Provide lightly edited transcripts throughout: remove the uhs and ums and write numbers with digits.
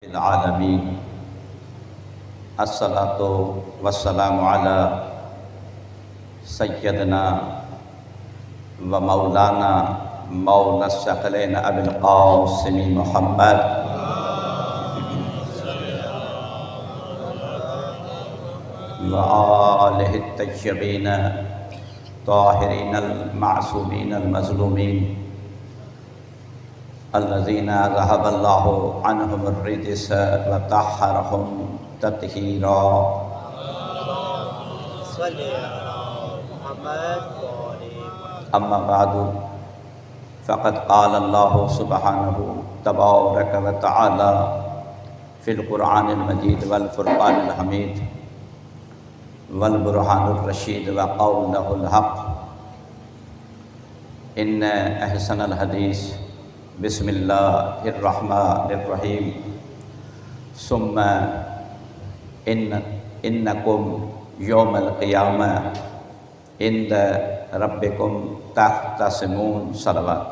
आलमीन अस्सलातु वस्सलामु अला सय्यदना व मौलाना मौला सकलैन अबिल क़ासिम मुहम्मद व आलिहि तय्यबीन ताहिरीन अल मासूमीन अल मज़लूमीन अल्लज़ीना ज़हबल्लाहु अन्हुम अर्रिज्स व तहहरहुम तत्हीरा। अम्मा बादु फ़क़द क़ाल अल्लाहु सुब्हानहु तबारक व तआला फ़िल क़ुरआनिल मजीद वल फ़ुरक़ानिल हमीद वल बुरहानुर रशीद व क़ौलुहुल हक़। इन्न अहसनल हदीस बिस्मिल्लाहिर्रहमानिर्रहीम सुम्मा इन्नकुम यौमल क़ियामह इंद रब्बिकुम तख़्तसिमून। सलवात।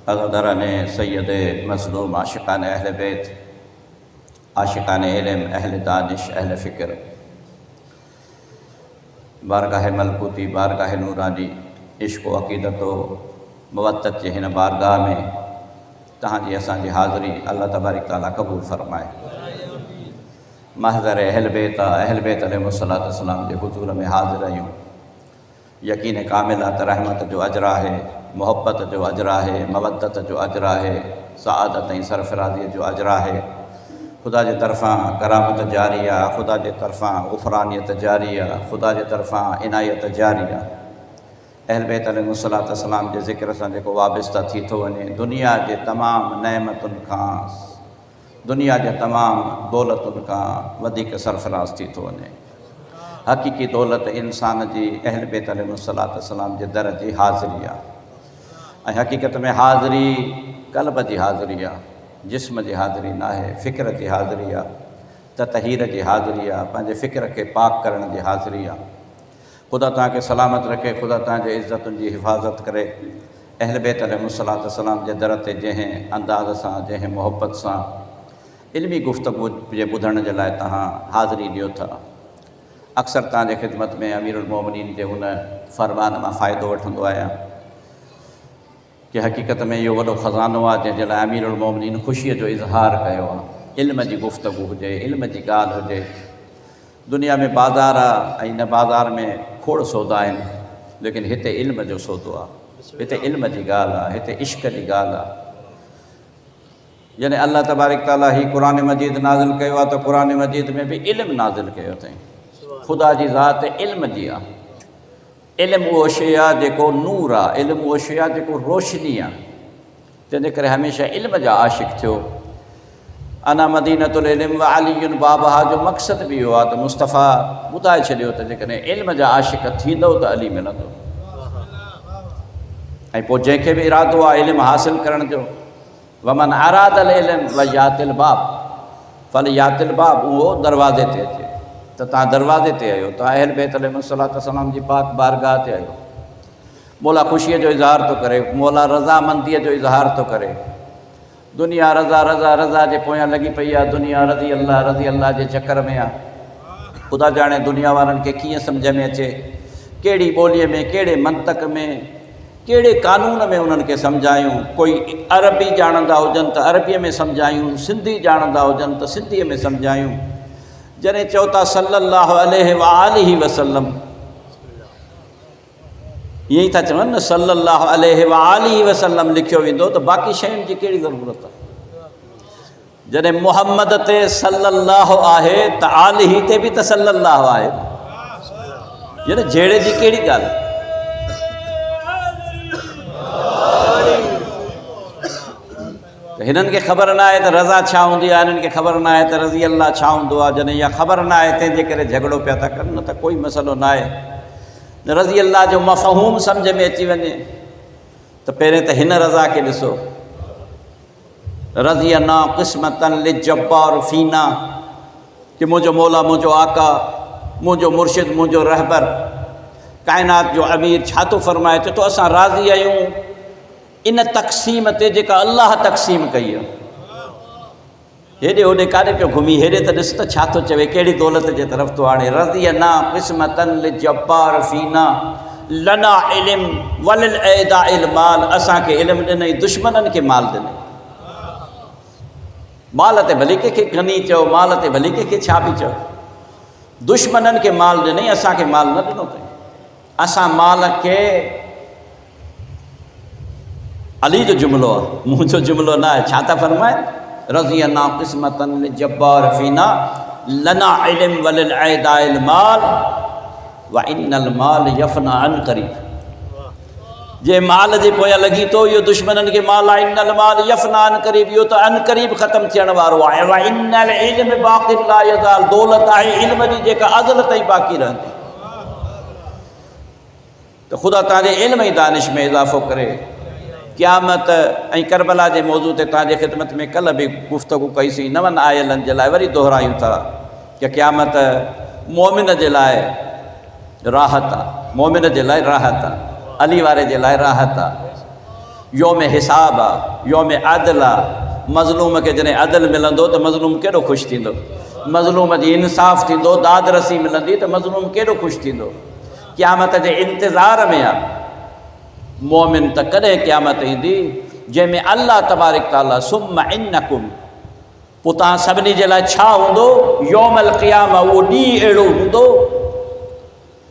अज़दरने सय्यद मज़लूम आशिक़ान अहले बैत, आशिक़ान इल्म, अहले दानिश, अहले फ़िक्र, बारगाह मलकूती, बारगाह नूरानी, इश्क़ व अक़ीदत व मवद्दत जे हिन बारगाह में तहांजी असांजी हाज़िरी अल्लाह तबारक ताला क़बूल फ़रमाए। महज़र अहल बैत अलैहिस्सलातु वस्सलाम जे हुज़ूर में हाज़िर आहियूं। यकीन कामिल आहे त रहमत जो अजर आहे, मोहब्बत जो अजर आहे, मवद्दत जो अजर आहे, सआदत ऐं सरफ़राज़ीअ जो अजर आहे। ख़ुदा जे तरफ़ां करामत जारी आहे, ख़ुदा जे तरफ़ां ग़ुफ़रानियत जारी आहे, ख़ुदा जे तरफ़ां इनायत जारी आहे। अहल बैत अलैहिस्सलातु वस्सलाम जे ज़िक्र सां जेको वाबिस्ता थी थो वञे, दुनिया जे तमामु नेमतुनि खां, दुनिया जे तमामु दौलतुनि खां वधीक सरफ़राज़ थी थो वञे। हक़ीक़ी दौलत इंसान जी अहल बैत अलैहिस्सलातु वस्सलाम जे दर जी हाज़िरी आहे। ऐं हक़ीक़त में हाज़िरी क़ल्ब जी हाज़िरी आहे, जिस्म जी हाज़िरी न आहे, फ़िक्र जी हाज़िरी आहे, ततहीर जी हाज़िरी आहे, पंहिंजे फ़िक्र खे पाक करण जी हाज़िरी आहे। ख़ुदा तव्हांखे सलामत रखे, ख़ुदा तव्हांजे इज़्ज़तुनि जी हिफ़ाज़त करे। अहल बैत अलैहिस्सलातु वस्सलाम जे दर ते जंहिं अंदाज़ सां, जंहिं मोहब्बत सां इल्मी गुफ़्तगू जे ॿुधण जे लाइ तव्हां हाज़िरी ॾियो था। अक्सर तव्हांजे ख़िदमत में अमीरुल मोमिनीन जे हुन फ़रमान मां फ़ाइदो वठंदो आहियां कि हक़ीक़त में इहो वॾो ख़ज़ानो आहे जंहिंजे लाइ अमीरुल मोमिनीन ख़ुशीअ जो इज़हार कयो आहे। इल्म जी गुफ़्तगू हुजे, इल्म जी ॻाल्हि हुजे। दुनिया में बाज़ार आहे ऐं इन बाज़ार में खोड़ सौदा आहिनि, लेकिन हिते इल्म जो सौदो आहे, हिते इल्म जी ॻाल्हि आहे, हिते इश्क़ जी ॻाल्हि आहे। यानी अल्लाह तबारक ताला ही क़ुरान मजीद नाज़िल कयो आहे त क़ुरान मजीद में बि इल्म नाज़िल कयो अथई। ख़ुदा जी ज़ात इल्म जी आहे। इल्म उहो शइ आहे जेको नूर आहे, इल्म उहो शइ आहे जेको रोशनी आहे। तंहिंजे करे हमेशह इल्म जा आशिक़ थियो। अना मदीनतुल इल्म व अलीयुन बाबहा जो मक़सदु बि इहो आहे त मुस्तफ़ा ॿुधाए छॾियो त जेकॾहिं इल्म जा आशिक़ थींदव त अली मिलंदो। ऐं पोइ जंहिंखे बि इरादो आहे इल्म हासिल करण जो, वमन अरादल इल्म व यातिल बाब फल यातिल बाब, उहो दरवाज़े ते अचे। त तव्हां दरवाज़े ते आहियो, तव्हां अहल बैत अलैहिस्सलातु वस्सलाम जी पाक बारगाह ते आहियो। मौला ख़ुशीअ जो इज़हार थो करे, मौला रज़ामंदीअ जो इज़हार थो करे। दुनिया रज़ा रज़ा रज़ा जे पोयां लॻी पई आहे, दुनिया रज़ी अल्लाह जे चकर में आहे। ख़ुदा ॼाणे दुनिया वारनि खे कीअं सम्झ में अचे, कहिड़ी ॿोलीअ में, कहिड़े मंतक में, कहिड़े कानून में उन्हनि खे सम्झायूं। कोई अरबी ॼाणंदा हुजनि त अरबीअ में सम्झायूं, सिंधी ॼाणंदा हुजनि त सिंधीअ में सम्झायूं। जॾहिं चओ था सल्लल्लाहु अलैहि व आलिहि वसल्लम, ईअं ई था चवनि न, सल्लल्लाहु अलैहि व आलिहि वसल्लम लिखियो वेंदो त बाक़ी शयुनि जी कहिड़ी ज़रूरत आहे। जॾहिं मुहम्मद ते सल्लल्लाहु आहे त आलिहि ते बि त सल्लल्लाहु आहे। यानी जहिड़े जी कहिड़ी ॻाल्हि। हिननि खे ख़बर न आहे त रज़ा छा हूंदी आहे, हिननि खे ख़बर न आहे त रज़ी अल्लाह छा हूंदो आहे। जॾहिं इहा ख़बर न आहे, तंहिंजे करे झगड़ो पिया था कनि, न त कोई मसइलो न आहे। रज़ी अल्लाह जो मफ़हूम सम्झ में अची वञे त पहिरें त हिन रज़ा खे ॾिसो। रज़ी अना क़िस्मतन लिजब्बार फ़ीना, कि मुंहिंजो मौला, मुंहिंजो आका, मुंहिंजो मुर्शिद, मुंहिंजो रहबर कायनात जो अमीर छा थो फरमाए तो असां राज़ी आहियूं इन तक़सीम ते जेका अल्लाह तक़सीम कई आहे। हेॾे होॾे काॾे पियो घुमी, हेॾे त ॾिस त छा थो चवे, कहिड़ी दौलत जे तरफ़ थो हाणे। रज़ी ना क़िस्मतन लिजब्बार फीना लना इल्म वलिल ऐदाइल माल, असांखे इल्मु ॾिनई, दुश्मननि खे माल ॾिनई। माल ते भली कंहिंखे गनी चओ, माल ते भली कंहिंखे छा बि चओ, दुश्मननि खे माल ॾिनई, असांखे माल न ॾिनो अथई। असां माल खे, अली जो जुमिलो आहे, मुंहिंजो जुमिलो न आहे, छा था फरमाए, रज़ी ना क़िस्मतन लिजब्बार फीना लना इल्म वलिल ऐदाइल माल व इन्नल माल यफना अन क़रीब। जे माल जे पोयां लॻी थो इहो दुश्मननि खे माल आहे, इन्नल माल यफना अन क़रीब, इहो त अन क़रीब ख़तमु थियण वारो आहे। व इन्नल इल्म बाक़िन ला यज़ाल, दौलत आहे इल्म जी जेका अज़ल ताईं बाक़ी रहंदी। त ख़ुदा तव्हांजे इल्म ऐं दानिश में इज़ाफ़ो करे। क़यामत ऐं करबला जे मौज़ू ते तव्हांजे ख़िदमत में कल्ह बि गुफ़्तगू कईसीं, नवनि आयलनि जे लाइ वरी दोहरायूं था कि क़यामत मोमिन जे लाइ राहत आहे, मोमिन जे लाइ राहत आहे, अली वारे जे लाइ राहत आहे। योम हिसाब आहे, योम अदल आहे। मज़लूम खे जॾहिं अदल मिलंदो त मज़लूम केॾो ख़ुशि थींदो, मज़लूम जी इंसाफ़ थींदो, दाद रसी मिलंदी त मज़लूम केॾो ख़ुशि थींदो। क़यामत जे इंतज़ार में आहे मोमिन। त कॾहिं क़यामत ईंदी जंहिंमें अल्लाह तबारक ताला सुम्मा इन्नकुम, पोइ तव्हां सभिनी जे लाइ छा हूंदो, यौमल क़यामा, उहो ॾींहुं अहिड़ो हूंदो।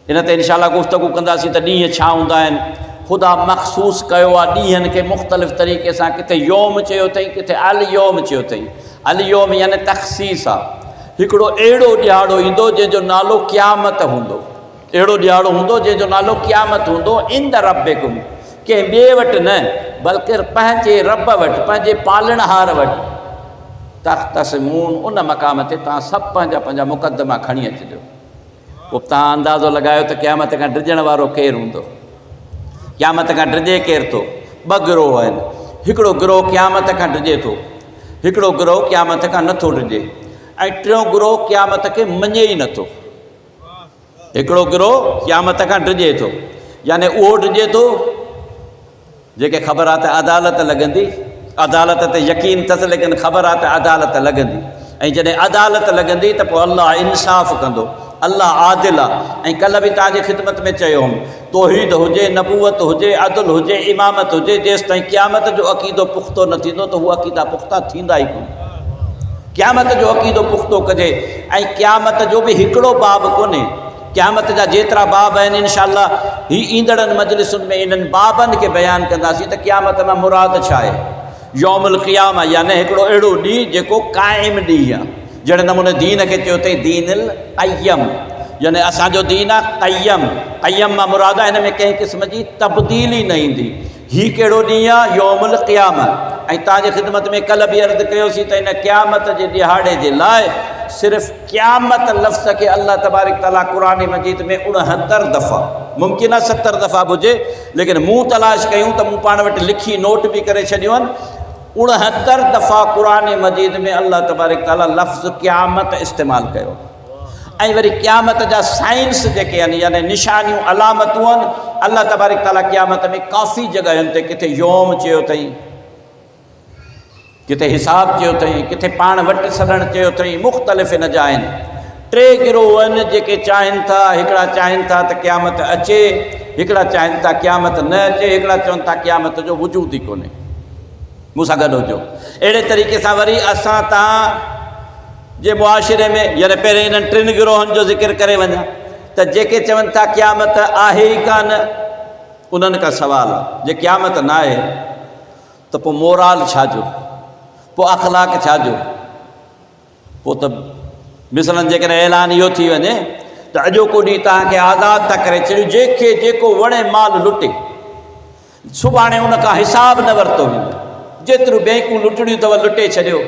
इन ते इंशाअल्लाह गुफ़्तगू कंदासीं त ॾींहं छा हूंदा आहिनि। ख़ुदा मख़सूस कयो आहे ॾींहंनि खे मुख़्तलिफ़ तरीक़े सां, किथे योम चयो अथई, किथे अल योम चयो अथई। अल योम यानी तख़सीस आहे। हिकिड़ो अहिड़ो ॾियारो ईंदो जंहिंजो नालो क़यामत हूंदो, अहिड़ो ॾियारो हूंदो जंहिंजो नालो क़यामत हूंदो। इंद रब्बिकुम, कंहिं ॿिए वटि न, बल्कि पंहिंजे रब वटि, पंहिंजे पालणहार वटि। तख़्तसिमून, उन मक़ाम ते तव्हां सभु पंहिंजा पंहिंजा मुक़दमा खणी अचिजो। पोइ तव्हां अंदाज़ो लॻायो त क़यामत खां डिॼण वारो केरु हूंदो। क़यामत खां डिॼे केरु थो? ॿ गिरोह आहिनि। हिकिड़ो गिरोह क़यामत खां डिॼे थो, हिकिड़ो गिरोह क़यामत खां नथो डिॼे, ऐं टियों गिरोह क़यामत खे मञे ई नथो। हिकिड़ो गिरोह क़यामत खां डिॼे थो, यानी उहो डिॼे थो जेके ख़बर आहे त अदालत लॻंदी, अदालत ते यकीन अथसि, लेकिन ख़बर आहे त अदालत लॻंदी। ऐं जॾहिं अदालत लॻंदी त पोइ अल्लाह इंसाफ़ कंदो, अल्लाह आदिल आहे। ऐं कल्ह बि तव्हांजे ख़िदमत में चयो हुउमि, तौहीद हुजे, नबूवत हुजे, अदल हुजे, इमामत हुजे, जेसि ताईं क़यामत जो अक़ीदो पुख़्तो न थींदो त उहे अक़ीदा पुख़्ता थींदा ई कोन। क़यामत जो अक़ीदो पुख़्तो कजे। ऐं क़यामत जो बि हिकिड़ो बाब कोन्हे, क़यामत जा जेतिरा बाब आहिनि इंशाअल्लाह ही ईंदड़नि मजलिसुनि में इन्हनि बाबनि खे बयानु कंदासीं त क़यामत मां मुराद छा आहे। यौमुल क़ियामा यानी हिकिड़ो अहिड़ो ॾींहुं जेको क़ाइम ॾींहुं आहे। जहिड़े नमूने दीन खे चयो अथई दीनुल क़य्यम, यानी असांजो दीन आहे क़य्यम। क़य्यम मां मुराद आहे हिन में कंहिं क़िस्म जी तब्दीली न ईंदी। हीउ कहिड़ो ॾींहुं आहे? यौमुल क़ियामा। ऐं तव्हांजे ख़िदमत में कल्ह बि अर्ज़ु कयोसीं त हिन क़यामत जे ॾिहाड़े जे लाइ सिर्फ़ु क़यामत लफ़्ज़ खे अल्लाह तबारक ताला क़ुरान मजीद में 69 दफ़ा, मुमकिन आहे 70 दफ़ा बि हुजे, लेकिन मूं तलाश कयूं त मूं पाण वटि लिखी नोट बि करे छॾियूं आहिनि। 69 दफ़ा क़ुरान मजीद में अल्लाह तबारक ताला लफ़्ज़ क़यामत इस्तेमालु कयो। ऐं वरी क़यामत जा साइंस जेके आहिनि, यानी निशानियूं अलामतूं आहिनि, अल्लाह तबारक ताला क़यामत में काफ़ी जॻहियुनि ते किथे योम चयो अथई, किथे हिसाब चयो अथई, किथे पाण वटि सॾणु चयो अथई, मुख़्तलिफ़ इन जा आहिनि। 3 गिरोह आहिनि जेके चाहिनि था, हिकिड़ा चाहिनि था त क़यामत अचे, हिकिड़ा चाहिनि था क़यामत न अचे, हिकिड़ा चवनि था क़यामत जो वजूद ई कोन्हे। मूंसां गॾु हुजो। अहिड़े तरीक़े सां वरी असां तव्हां जे मुआशिरे में, यानी पहिरें इन्हनि 3 गिरोहनि जो ज़िक्र करे वञा त जेके चवनि था क़यामत आहे ई कान, उन्हनि खां सवाल आहे जे क़यामत न आहे त पोइ मोराल छा जो, पोइ अख़लाक छा जो? पोइ त मिसलनि जेकॾहिं ऐलान इहो थी वञे त अॼोको ॾींहुं तव्हांखे आज़ादु था करे छॾियूं, जंहिंखे जेको वणे माल लुटे, सुभाणे उन खां हिसाब न वरितो वेंदो। जेतिरियूं बैंकूं लुटणियूं अथव लुटे छॾियो,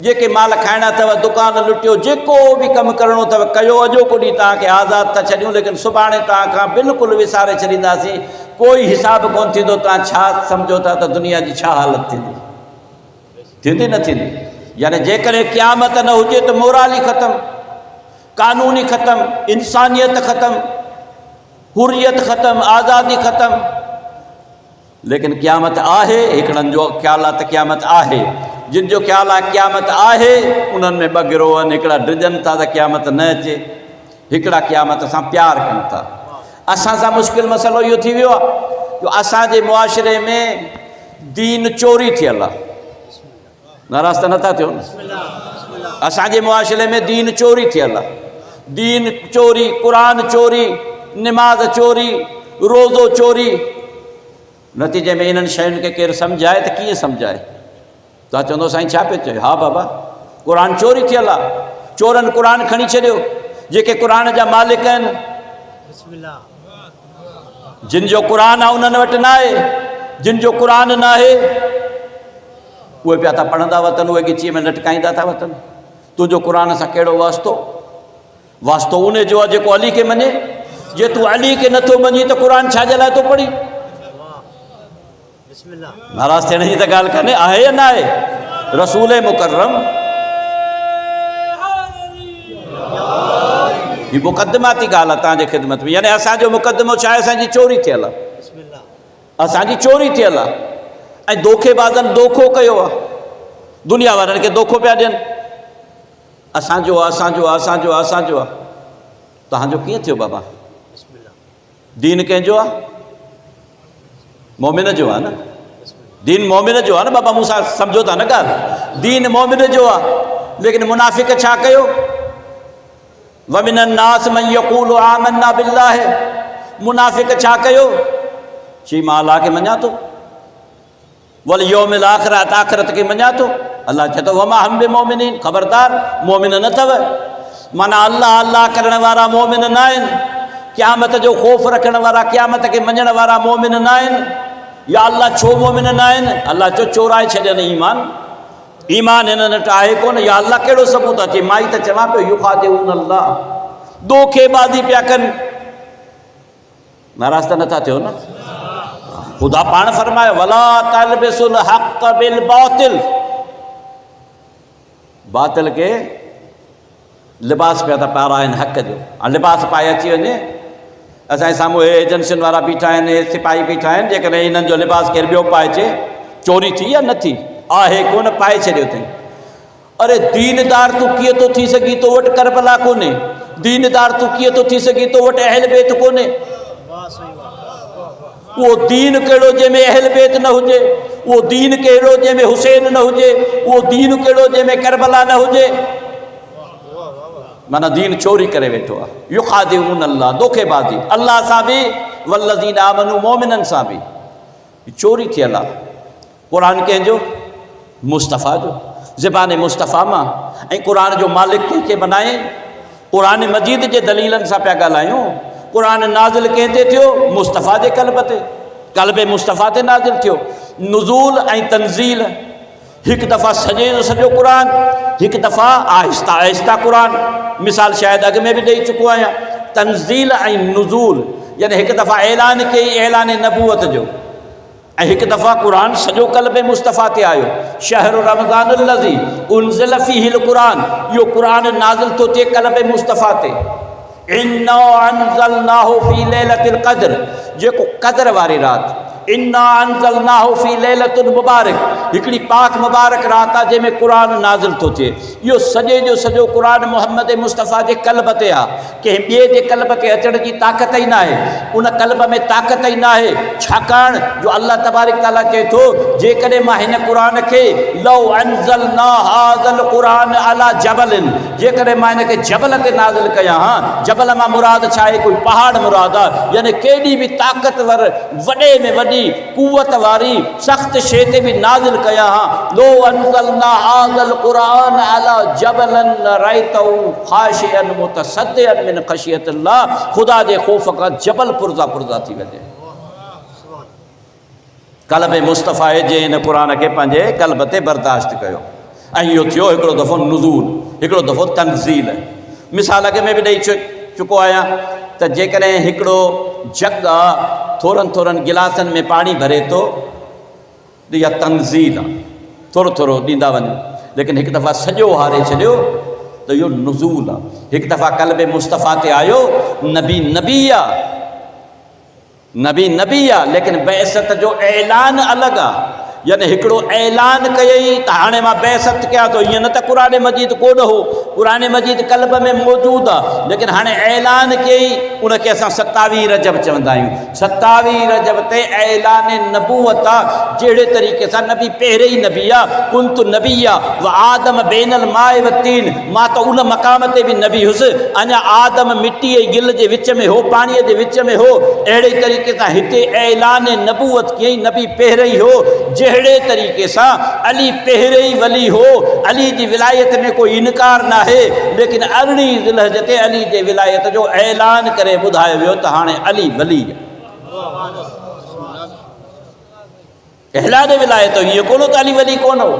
जेके माल खाइणा अथव दुकान लुटियो, जेको बि कमु करिणो अथव कयो। अॼोको ॾींहुं तव्हांखे आज़ादु था छॾियूं, लेकिन सुभाणे तव्हां खां बिल्कुलु विसारे छॾींदासीं, कोई हिसाब कोन थींदो। तव्हां छा सम्झो था त दुनिया जी छा हालत थींदी? थींदी न थींदी? यानी जेकॾहिं क़यामत न हुजे त मोराल ई ख़तमु, कानून ई ख़तमु, इंसानियत ख़तमु। हुर्रियत ख़त्म, आज़ादी ख़त्म। लेकिन क़यामत आहे, हिकिड़नि जो ख़्यालु आहे त क़यामत आहे। जिन जो ख़्यालु आहे क़यामत आहे, उन्हनि में ॿ गिरोह आहिनि। हिकिड़ा डिॼनि था त क़यामत न अचे, हिकिड़ा क़यामत सां प्यार कनि था। असां सां मुश्किल मसइलो इहो थी वियो आहे जो असांजे मुआशिरे में दीन चोरी थियल आहे। नाराज़ त नथा थियो न? असांजे मुआशिरे में दीन चोरी थियल आहे। दीन चोरी, क़ुरान चोरी, निमाज़ चोरी, रोज़ो चोरी। नतीजे में इन्हनि शयुनि खे केरु सम्झाए त कीअं सम्झाए? तव्हां चवंदो साईं छा पियो चए? हा बाबा, क़ुरान चोरी थियल आहे। चोरनि क़ुरान खणी छॾियो। जेके क़ुरान जा मालिक आहिनि, जिन जो क़ुरान आहे उन्हनि वटि न आहे। जिन जो क़ुरान न आहे उहे पिया था पढ़ंदा वतन, उहे गिचीअ में लटकाईंदा था वतन। तुंहिंजो क़ुरान सां कहिड़ो वास्तो? वास्तो उन जो आहे जेको अली खे मञे। जे तूं अली खे नथो मञी त क़ुरान छाजे लाइ थो पढ़ी? नाराज़ थियण जी त ॻाल्हि कान्हे, आहे या न आहे? रसूल मुकर्रम ही मुक़दमाती ॻाल्हि आहे तव्हांजे ख़िदमत में। यानी असांजो मुक़दमो छा आहे? असांजी चोरी थियल आहे। असांजी चोरी थियल आहे ऐं धोखेबाज़नि धोखो कयो आहे। दुनिया वारनि खे धोखो पिया ॾियनि। असांजो आहे, असांजो आहे, असांजो आहे, असांजो आहे। तव्हांजो कीअं थियो बाबा? दीन कंहिंजो आहे? मोमिन जो आहे न। दीन मोमिन जो आहे न बाबा, मूंसां सम्झो था न ॻाल्हि? दीन मोमिन जो आहे। लेकिन मुनाफ़िक़ छा कयो? वमिनन नास मन यक़ूलु आमन्ना बिल्लाह। मुनाफ़िक़ छा कयो? चई मां अल्लाह खे मञा थो, वल यौमिल आख़िरत, आख़िरत खे मञा थो। अल्लाह चए थो वमा हम बिमोमिनीन, ख़बरदार मोमिन न अथव। माना अल्लाह अल्लाह करण वारा मोमिन न आहिनि। क़यामत जो ख़ौफ़ रखण वारा, क़यामत खे मञण वारा मोमिन न आहिनि। या अल्लाह छो मोमिन न आहिनि? अल्लाह चो चोराए छॾनि ईमान। ईमान हिननि वटि आहे कोन। या अल्लाह कहिड़ो सबूत आहे? चई मां ई त चवां पियो युख़ादिऊन अल्लाह, धोखेबाज़ी पिया कनि। नाराज़ त नथा थियो न? ख़ुदा पाण फरमायो वला तलबिसुल हक़ बिल बातिल। बातिल के लिबास पिया था पाराइनि हक़ जो। लिबास पाए अची वञे। असांजे साम्हूं हे एजेंसियुनि वारा बीठा आहिनि, हे सिपाही बीठा आहिनि। जेकॾहिं हिननि जो लिबास केरु ॿियो पाए अचे, चोरी थी या न थी? आहे कोन, पाए छॾियो अथई। अरे दीनदार तूं कीअं थो थी सघी? तो वटि करबला कोन्हे। दीनदार तूं कीअं थो थी सघी? तो वटि अहल बेत कोन्हे। उहो दीन कहिड़ो जंहिंमें अहल बेत न हुजे? उहो दीन कहिड़ो जंहिंमें हुसैन न हुजे? उहो दीन कहिड़ो जंहिंमें करबला न हुजे? माना दीन चोरी करे वेठो आहे। युख़ादिऊन अल्लाह, धोखेबाज़ी। अल्लाह सां बि, वल्लज़ीन आमनू, मोमिननि सां बि चोरी थियल आहे। क़ुरान कंहिंजो? मुस्तफ़ा जो। ज़बान मुस्तफ़ा मां। ऐं क़ुरान जो मालिक कंहिंखे बनाए? क़ुरान मजीद जे दलीलनि सां पिया ॻाल्हायूं। क़ुरान नाज़िल कंहिं ते थियो? मुस्तफ़ा जे क़ल्ब ते। क़ल्ब मुस्तफ़ा ते नाज़िल थियो। नुज़ूल ऐं तंज़ील, हिकु दफ़ा सॼे जो सॼो क़ुरान, हिकु दफ़ा आहिस्ता आहिस्ता क़ुरान। मिसाल शायदि अॻु में बि ॾेई चुको आहियां। तंज़ील ऐं नुज़ूल यानी हिकु दफ़ा ऐलान कई, ऐलान नबूवत जो, ऐं हिकु दफ़ा क़ुरान सॼो क़ल्ब मुस्तफ़ा ते आयो। शहरु रमज़ानुल्लज़ी उनज़िल फ़ीहिल क़ुरान, इहो क़ुरान नाज़िल थो थिए क़ल्ब मुस्तफ़ा ते। इन्ना अंज़लनाहु फ़ी लैलतिल क़द्र, जेको क़द्र वारी राति। इन्ना अंज़लनाहु फ़ी लैलतुल मुबारक, हिकिड़ी पाक मुबारक राति आहे जंहिंमें क़ुरान नाज़िल थो थिए। इहो सॼे जो सॼो क़ुरान मोहम्मद मुस्तफ़ा जे क़ल्ब ते आहे। कंहिं ॿिए जे क़ल्ब खे अचण जी ताक़त ई न आहे। उन क़ल्ब में ताक़त ई न आहे। छाकाणि जो अल्लाह तबारक ताला चए थो जेकॾहिं मां हिन क़ुरान खे लौ अंज़लना हाज़ल क़ुरान अला जबलिन, जेकॾहिं मां हिन खे जबल ते नाज़िल कयां हा। जबल मां मुराद छा आहे? कोई पहाड़ मुराद आहे। यानी केॾी बि ताक़तवर, वॾे में वॾी कुवत वारी सख़्त शइ ते बि नाज़िल कयां हा। लो अंज़लना हाज़ल क़ुरान अला जबलन लरअयतहु ख़ाशिअन मुतसद्दिअन मिन ख़शियतिल्लाह, ख़ुदा जे ख़ौफ़ खां जबल पुरज़ा पुरज़ा थी वञे। क़ल्ब मुस्तफ़ा जे हिन क़ुरान खे पंहिंजे क़ल्ब ते बर्दाश्त कयो। ऐं इहो थियो हिकिड़ो दफ़ो नुज़ूल, हिकिड़ो दफ़ो तंज़ील। मिसाल अॻु में बि ॾेई चुको आहियां त जेकॾहिं हिकिड़ो जग आहे, थोरनि थोरनि गिलासनि में पाणी भरे थो, इहा तंज़ील आहे। थोरो थोरो ॾींदा वञो। लेकिन हिकु दफ़ा सॼो हारे छॾियो त इहो नुज़ूल आहे। हिकु दफ़ा क़ल्ब मुस्तफ़ा ते आयो, नबी नबी आहे। नबी नबी आहे, लेकिन बैसत जो ऐलान अलॻि आहे। यानी हिकिड़ो ऐलान कयई त हाणे मां बैसत कयां थो, ईअं न त क़ुरान मजीद कोन हो, क़ुरान मजीद कल्ब में मौजूदु आहे, लेकिन हाणे ऐलान कयई, उनखे असां 27 रजब चवंदा आहियूं। 27 रजब ते ऐलान नबूवत आहे। जहिड़े तरीक़े सां नबी पहिरें ई नबी आहे, कुंतु नबी आहे व आदम बेनल माए व तीन, मां त उन मक़ाम ते बि नबी हुउसि, अञा आदम मिटी ऐं गिल जे विच में हो, पाणीअ जे विच में हो। अहिड़े तरीक़े सां हिते ऐलान नबूवत कयई, नबी पहिरें ई हो। जहिड़े तरीक़े सां अली पहिरें ई वली हो, अली जी विलायत में कोई इनकार न आहे, लेकिन 18 ज़िलहज ते अली जे विलायत जो ऐलान करे ॿुधायो वियो त हाणे अली वली आहे। ऐलान विलायत इहो कोन त अली वली कोन हो,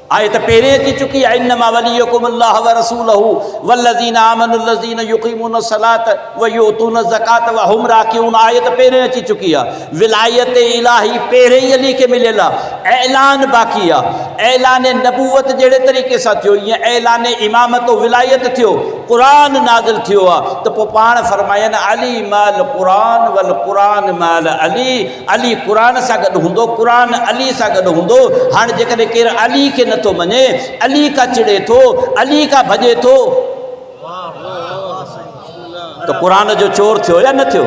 आयत पहिरें अची चुकी आहे, इन्नमा वलियुकुम अल्लाह व रसूलहू वल्लज़ीना आमनु अल्लज़ीना युक़ीमून सलात व युतून ज़कात व हुम राकिऊन। आयत पहिरें अची चुकी आहे। विलायत इलाही पहिरें ई अली खे मिलियल आहे, ऐलान बाक़ी आहे। ऐलान नबूवत जहिड़े तरीक़े सां थियो, ईअं ऐलान इमामत विलायत थियो, क़ुरान नाज़िल थियो आहे, त पोइ पाण फरमायनि अली माल क़ुरान वल क़ुरान माल अली, अली क़ुरान सां गॾु हूंदो, क़ुरान अली सां गॾु हूंदो। हाणे जेकॾहिं केरु अली खे नथो मञे, अली का चिड़े थो, अली का भॼे थो, त क़ुरान जो चोर थियो या न थियो?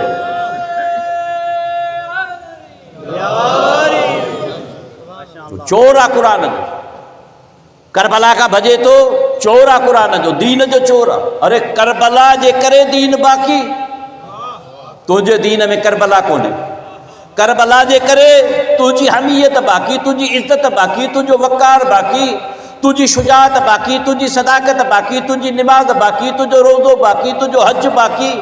चोर आहे क़ुरान जो। करबला का भॼे थो, चोर आहे क़ुरान जो, दीन जो चोर आहे। अरे करबला जे करे दीन बाक़ी, तुंहिंजे दीन में करबला कोन्हे। करबला जे करे तुंहिंजी हमीयत बाक़ी, तुंहिंजी इज़्ज़त बाक़ी, तुंहिंजो वक़ार बाक़ी, तुंहिंजी शुजात बाक़ी, तुंहिंजी सदाकत बाक़ी, तुंहिंजी निमाज़ बाक़ी, तुंहिंजो रोज़ो बाक़ी, तुंहिंजो हज बाक़ी।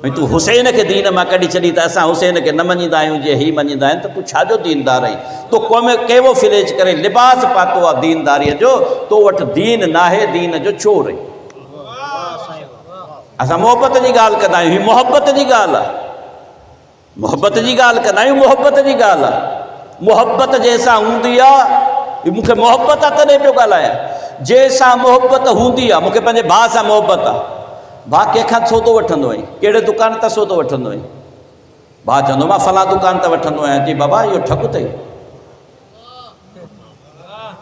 भई तूं हुसैन खे दीन मां कढी छॾी त असां हुसैन खे न मञींदा आहियूं, जे ही मञींदा आहिनि, त तूं छाजो दीनदार आहीं? तो क़ौम केवो फिलेज करे लिबास पातो आहे दीनदारीअ जो, तो वटि दीन नाहे, दीन जो चोर आहीं। असां मोहबत जी ॻाल्हि कंदा आहियूं, हीअ मोहबत जी ॻाल्हि आहे। मोहबत जी ॻाल्हि कंदा आहियूं, मोहबत जी ॻाल्हि आहे। मोहबत जंहिंसां हूंदी आहे, मूंखे मोहबत आहे तॾहिं पियो ॻाल्हायां, जंहिंसां मोहबत हूंदी आहे। मूंखे पंहिंजे भाउ सां मोहबत आहे। भाउ कंहिंखां सौदो वठंदो आहीं? कहिड़े दुकान तां सौदो वठंदो आहीं? भाउ चवंदो मां फलां दुकान तां वठंदो आहियां। जी बाबा इहो ठॻु अथई,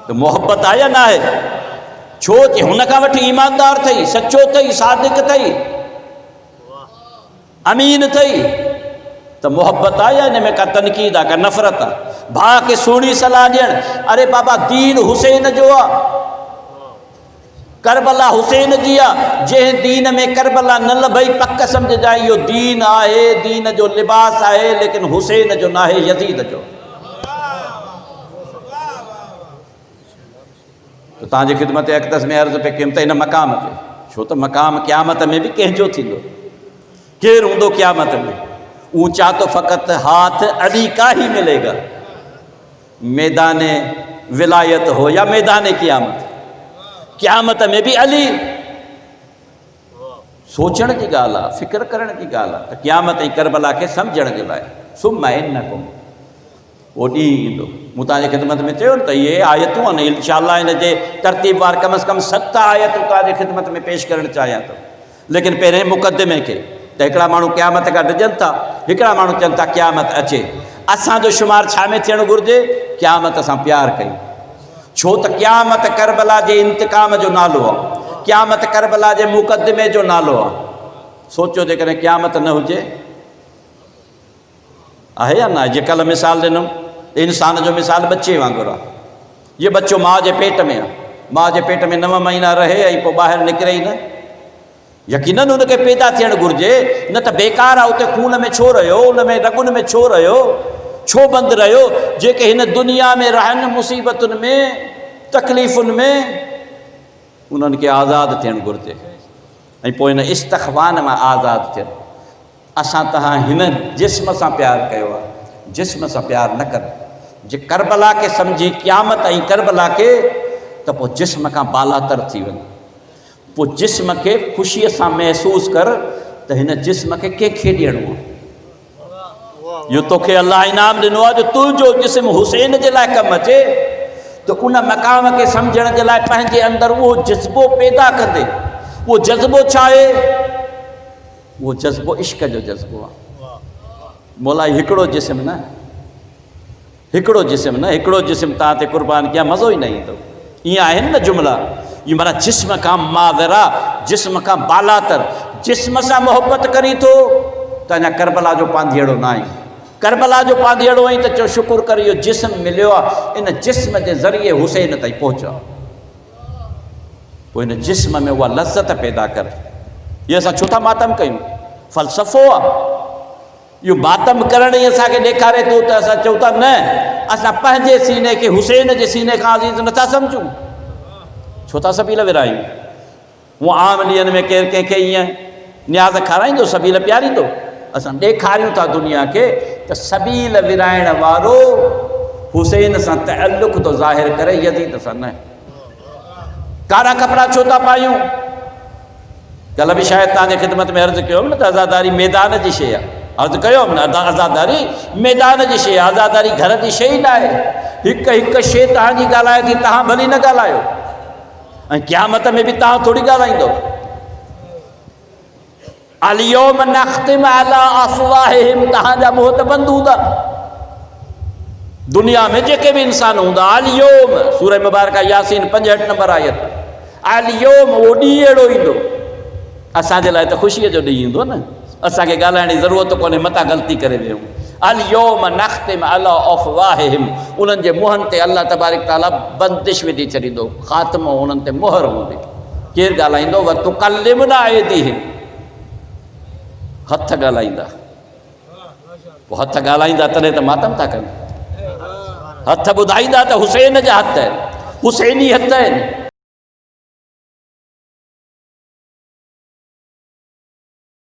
त मोहबत आहे या न आहे? छो जे हुन खां वठी ईमानदार अथई, सचो अथई, सादिक अथई, अमीन अथई, त मोहबत आहे या हिन में का तनक़ीद आहे, का नफ़रत आहे? भाउ खे सुहिणी सलाह ॾियणु, अरे बाबा दीन हुसैन जो आहे, करबला हुसैन जी आहे। जंहिं दीन में करबला न लभई, पक सम्झजां इहो दीन आहे, दीन जो लिबास आहे, लेकिन हुसैन जो न आहे, यज़ीद जो। तो तव्हांजी ख़िदमत अक़दस में अर्ज़ु पे कयूं त इन मक़ाम ते, छो त मक़ाम क़यामत में बि कंहिंजो थींदो। केरु हूंदो क़यामत में? ऊंचा तो फ़क़त हाथ अली का ही मिलेगा, मैदान विलायत हो या मैदान क़यामत, क़यामत में भी अली। सोचण जी ॻाल्हि आहे, फ़िक्र करण जी ॻाल्हि आहे त क़यामत ऐं करबला खे सम्झण जे लाइ सुम्मा इन्नकुम उहो ॾींहुं ईंदो। मूं तव्हांजी ख़िदमत में चयो त इहे आयतूं आहिनि, इंशाअल्लाह हिन जे तरतीब वार कम से कम 7 आयतूं तव्हांजी ख़िदमत में पेश करणु चाहियां थो। लेकिन पहिरें मुक़दमे खे त हिकिड़ा माण्हू क़यामत खां डिॼनि था, हिकिड़ा माण्हू चवनि था क़यामत अचे। असांजो शुमार छा में थियणु घुरिजे? क़यामत सां प्यार कयूं। छो त क़यामत करबला जे इंतिकाम जो नालो आहे, क़यामत करबला जे मुक़दमे जो नालो आहे। सोचो जेकॾहिं क़यामत न हुजे, आहे या न आहे? जे कल्ह मिसाल ॾिनुमि, इंसान जो मिसाल बच्चे वांगुरु आहे। ये बच्चो माउ जे पेट में आहे, माउ जे पेट में 9 महीना रहे ऐं पोइ ॿाहिरि निकिरे ई न। यकीननि हुनखे पैदा थियणु घुरिजे, न त बेकार आहे। उते खून में छो रहियो, उन में रगुनि में छो रहियो, छो बंदि रहियो? जेके हिन दुनिया में रहनि, मुसीबतुनि में, तकलीफ़ुनि में, उन्हनि खे आज़ादु थियणु घुरिजे ऐं पोइ हिन इस्तख़वान मां आज़ादु थियनि। असां तव्हां हिन जिस्म सां प्यारु कयो आहे, जिस्म सां प्यारु न कर। जे करबला खे सम्झी क़यामत ऐं करबला खे, त पोइ जिस्म खां बालातर थी वञे। पोइ जिस्म खे ख़ुशीअ सां महसूसु कर त हिन जिस्म खे कंहिंखे ॾियणो आहे। इहो तोखे अलाह इनाम ॾिनो आहे जो तुंहिंजो जिस्म हुसैन जे लाइ कमु अचे, त उन मक़ाम खे सम्झण जे लाइ पंहिंजे अंदरि उहो जज़्बो पैदा कंदे। उहो जज़्बो छा आहे? उहो जज़्बो इश्क़ जो जज़्बो आहे। मौला हिकिड़ो जिस्म न, हिकिड़ो जिस्म न, हिकिड़ो जिस्म तव्हां ते क़ुर्बान कया मज़ो ई न ईंदो। ईअं आहिनि न जुमिला, ये माना जिस्म का मादरा, जिस्म का बालातर, जिस्म से मोहब्बत करी तो अञा करबला जो पांधेड़ो ना आई, करबला जो पांधेड़ो आई तो चो शुक्र कर इहो जिस्म मिलियो आहे, इन जिस्म के ज़रिए हुसैन ताईं पहुचा, पोइ इन जिस्म में उहा लज़्ज़त पैदा कर। ये असां छो था मातम कयूं? फ़लसफ़ो आहे इहो। मातम करण ई असांखे ॾेखारे थो त असां चऊं था न असां पंहिंजे सीने के हुसैन जे सीने खां अज़ीज़ नथा सम्झूं, छो था सबील विरायूं? हूअं आम ॾींहंनि में केरु कंहिंखे ईअं न्याज़ खाराईंदो, सबील प्यारींदो? असां ॾेखारियूं था दुनिया खे त सबील विराइण वारो हुसैन सां तअल्लुक़ थो ज़ाहिर करे, यज़ीद सां न। कारा कपिड़ा छो था पायूं? कल्ह बि शायदि तव्हांजे ख़िदमत में अर्ज़ु कयो न त आज़ादारी मैदान जी शइ आहे। अर्ज़ु कयो न आज़ादारी मैदान जी शइ आहे, आज़ादारी घर जी शइ न आहे। हिकु हिकु शइ तव्हांजी ॻाल्हाए थी, तव्हां भली न ॻाल्हायो, ऐं क़यामत में बि तव्हां थोरी ॻाल्हाईंदो। अल-यौम नख़्तिम अला अफ़वाहिहिम, तव्हांजा मुंहं त बंदि हूंदा। दुनिया में जेके भी इंसान हूंदा, अल-यौम सूरह मुबारका यासीन 65 नंबर आयत, अल-यौम वो ॾींहुं अहिड़ो ईंदो, असांजे लाइ त ख़ुशीअ जो ॾींहुं ईंदो न, असांखे ॻाल्हाइण जी ज़रूरत कोन्हे, मता ग़लती करे वियूं। अल-यौम नख़्तिम अला अफ़वाहिहिम, उन्हनि जे मुंहनि ते अल्लाह तबारक ताला बंदिश विझी छॾींदो, ख़ात्मो उन्हनि ते मुहर हूंदी। केरु ॻाल्हाईंदो? व तुकल्लिमुना ऐदीहिम, हथ ॻाल्हाईंदा। पोइ हथ ॻाल्हाईंदा तॾहिं त मातम था कनि। हथ ॿुधाईंदा त हुसैन जा हथ आहिनि, हुसैनी हथ आहिनि।